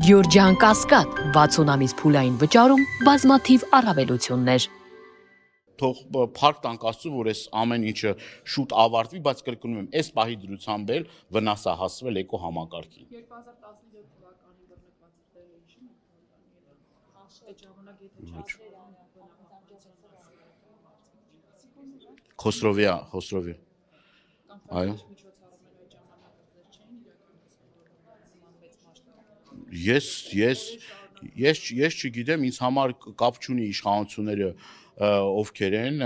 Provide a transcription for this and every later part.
Գյորջյան Կասկադ 60 ամիս փուլային վճարում բազմաթիվ առավելություններ։ Թող փառք տանք Աստծո, որ այս ամեն ինչը շուտ ավարտվի, բայց կրկնում եմ, այս պահի դրությամբ էլ վնաս է հասցվել էկո համակարգին։ 2017 թվականին բռնկված տեղը ինչի՞ն այդ ժամանակ եթե Խոսրովի։ Այո։ Ես չգիտեմ, ինձ համար կապ չունի իշխանությունները ովքեր են,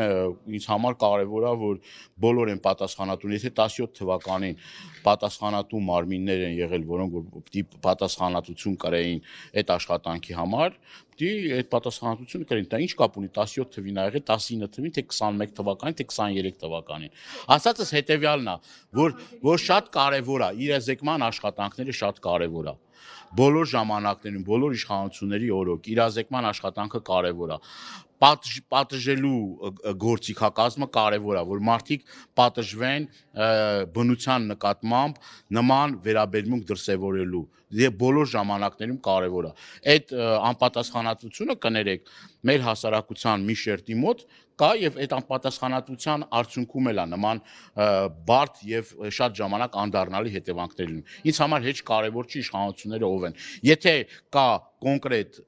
ինձ համար կարևոր է, որ բոլոր են պատասխանատուն, եթե 17 թվականին պատասխանատու մարմիններ են եղել, որոնք որ պիտի պատասխանատվություն կրեին այդ աշխատանքի համար, պիտի այդ պատասխանատվությունը կրեին, դա ինչ կապ ունի 17 թվին ա եղել, 19 թվին, թե 21 թվականին, թե 23 թվականին։ Ասածս հետևյալն է, որ շատ կարևոր է, իրազեկման աշխատանքները շատ կարևոր է։ Բոլոր ժամանակներում, բոլոր իշխանությունների օրոք իրազեկման աշխատանքը կարևոր է։ Պատժելու գործիքակազմը կարևոր է, որ մարդիկ պատժվեն բնության նկատմամբ նման վերաբերմունք դրսևորելու։ Բոլոր ժամանակներում կարևոր է։ Այդ անպատասխանատվությունը կներեք մեր հասարակության մի շերտի մոտ կա եւ այդ անպատասխանատվության արդյունքում էլ է նման բարդ եւ շատ ժամանակ անդառնալի հետևանքներ լինում։ Ինձ համար հեչ կարևոր չի իշխանությունները ով են։ Եթե կա կոնկրետ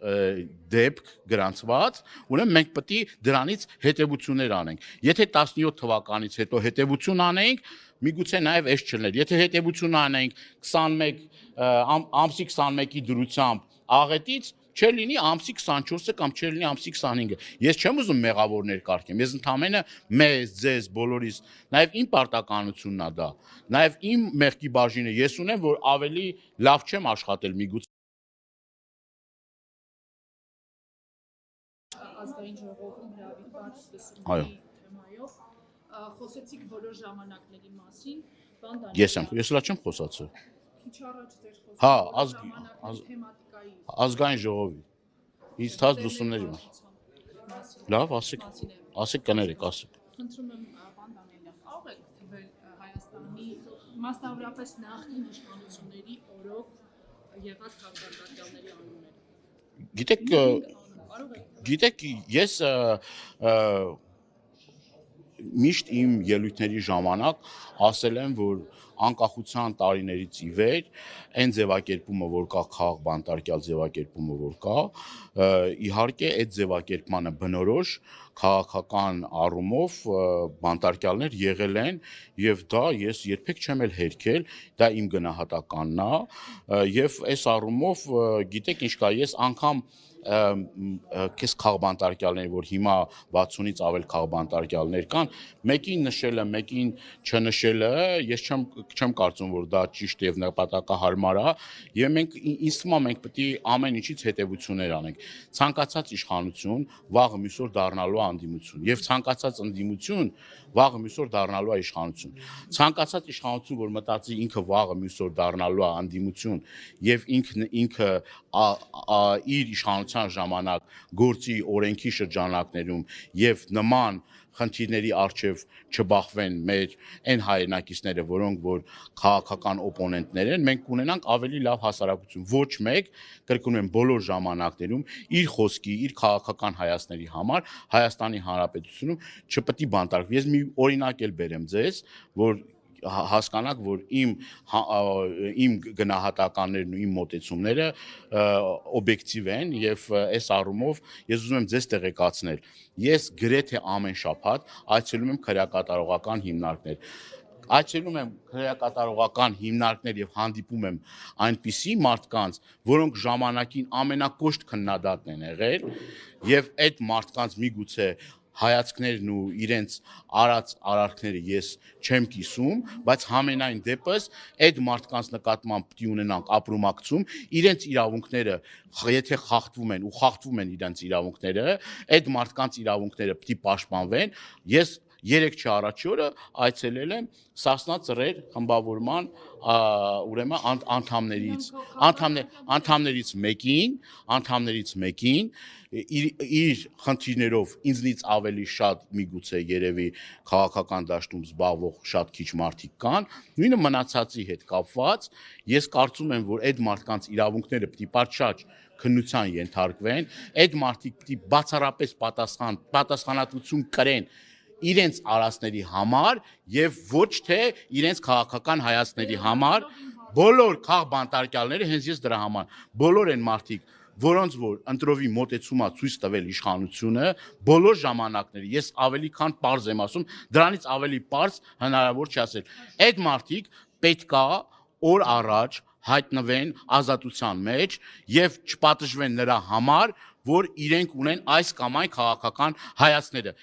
դեպք գրանցված, ուրեմն մենք պետք է դրանից հետևություններ անենք։ Եթե 17 թվականից հետո հետևություն անենք, միգուցե նաև այս չլներ։ Եթե հետևություն անենք 21 ամսի 21-ի դրությամբ աղետից, չէ լինի ամսի 24-ը կամ չէ լինի ամսի 25-ը։ Ես չեմ ուզում մեղավորներ կարգեմ, ես ընդամենը մեզ, ձեզ, բոլորիս, նաև իմ պարտականությունն է դա, նաև իմ մեղքի բաժինը ես ունեմ, որ ավելի լավ չեմ աշխատել միգուցե։ Ազգային ժողովում հրավիրված լսումների թեմայով խոսեցիք բոլոր ժամանակների մասին, Ես լա չեմ խոսացել։ Քիչ առաջ ձեր Հա, թեմատիկայի ազգային ժողովի։ Ինձ թաց լսումների մասին։ Լավ, ասեք կներեք, ասեք։ Խնդրում եմ պարոն Դանիելյան, կարող եք թվել Հայաստանի մասնավորապես նախկին իշխանությունների օրոք եղած քաղաքականների անունները։ Գիտեք, ես միշտ իմ ելույթների ժամանակ ասել եմ, որ անկախության տարիներից ի վեր այն ձևակերպումը, որ կա քաղաք բանտարկյալ ձևակերպումը, որ կա, իհարկե այդ ձևակերպմանը բնորոշ քաղաքական առումով բանտարկյալներ եղել են եւ դա ես երբեք չեմ էլ հերքել, դա իմ գնահատականն է եւ այս առումով գիտեք ինչ կա, ես անգամ քեզ քաղբանտարկյալներ, որ հիմա 60-ից ավել քաղբանտարկյալներ կան, մեկին նշելը, մեկին չնշելը, ես չեմ կարծում, որ դա ճիշտ եւ նպատակահարմար է, եւ ինձ թվում է մենք պետք է ամեն ինչից հետեւություններ անենք։ Ցանկացած իշխանություն վաղը մյուս օր դառնալու է անդիմություն, եւ ցանկացած անդիմություն վաղը մյուս օր դառնալու է իշխանություն։ Ցանկացած իշխանություն, որ մտածի ինքը վաղը մյուս օր դառնալու է անդիմություն եւ ինքը իր իշխանության ժամանակ գործի օրենքի շրջանակներում եւ նման խնդիրների առջև չբախվեն մեր այն հայրենակիցները, որոնք որ քաղաքական օպոնենտներ են, մենք կունենանք ավելի լավ հասարակություն։ Ոչ մեկ, կրկնում եմ, բոլոր ժամանակներում իր խոսքի, իր քաղաքական հայացքների համար Հայաստանի Հանրապետությունում չպետք է բանտարկվի։ Ես մի օրինակ էլ բերեմ ձեզ, որ հասկանաք, որ իմ գնահատականներն ու իմ մոտեցումները օբյեկտիվ են եւ այս առումով ես ուզում եմ ձեզ տեղեկացնել։ Ես գրեթե ամեն շաբաթ այցելում եմ քրեակատարողական հիմնարկներ։ Այցելում եմ քրեակատարողական հիմնարկներ եւ հանդիպում եմ այնպիսի մարդկանց, որոնք ժամանակին ամենակոշտ քննադատն են եղել եւ այդ մարդկանց միգուցե հայացքներն ու իրենց արած արարքները ես չեմ կիսում, բայց համենայն դեպս այդ մարդկանց նկատմամբ պիտի ունենանք ապրումակցում, իրենց իրավունքները եթե խախտվում են ու խախտվում են իրենց իրավունքները, այդ մարդկանց իրավունքները պիտի պաշտպանվեն։ Ես 3 առաջի օրը այցելել եմ Սասնա ծռեր խմբավորման ուրեմն անդամներից մեկին իր խնդիրներով ինձնից ավելի շատ միգուցե երևի քաղաքական դաշտում զբաղվող շատ քիչ մարդիկ կան, նույնը մնացածի հետ կապված, ես կարծում եմ, որ այդ մարդկանց իրավունքները պիտի պատշաճ քննության ենթարկվեն, այդ մարդիկ պիտի բացառապես պատասխանատվություն կրեն իրենց արածների համար եւ ոչ թե իրենց քաղաքական հայացքների համար, բոլոր քաղ բանտարկյալները հենց ես դրա համար, բոլոր այն մարդիկ, որոնց որ ընտրովի մոտեցումա ցույց տվել իշխանությունը, բոլոր ժամանակների, ես ավելի քան պարզ եմ ասում, դրանից ավելի պարզ հնարավոր չի ասել։ Այդ մարդիկ պետքա օր առաջ հայտնվեն ազատության մեջ եւ չպատժվեն նրա համար, որ իրենք ունեն այս կամ այն քաղաքական հայացքները։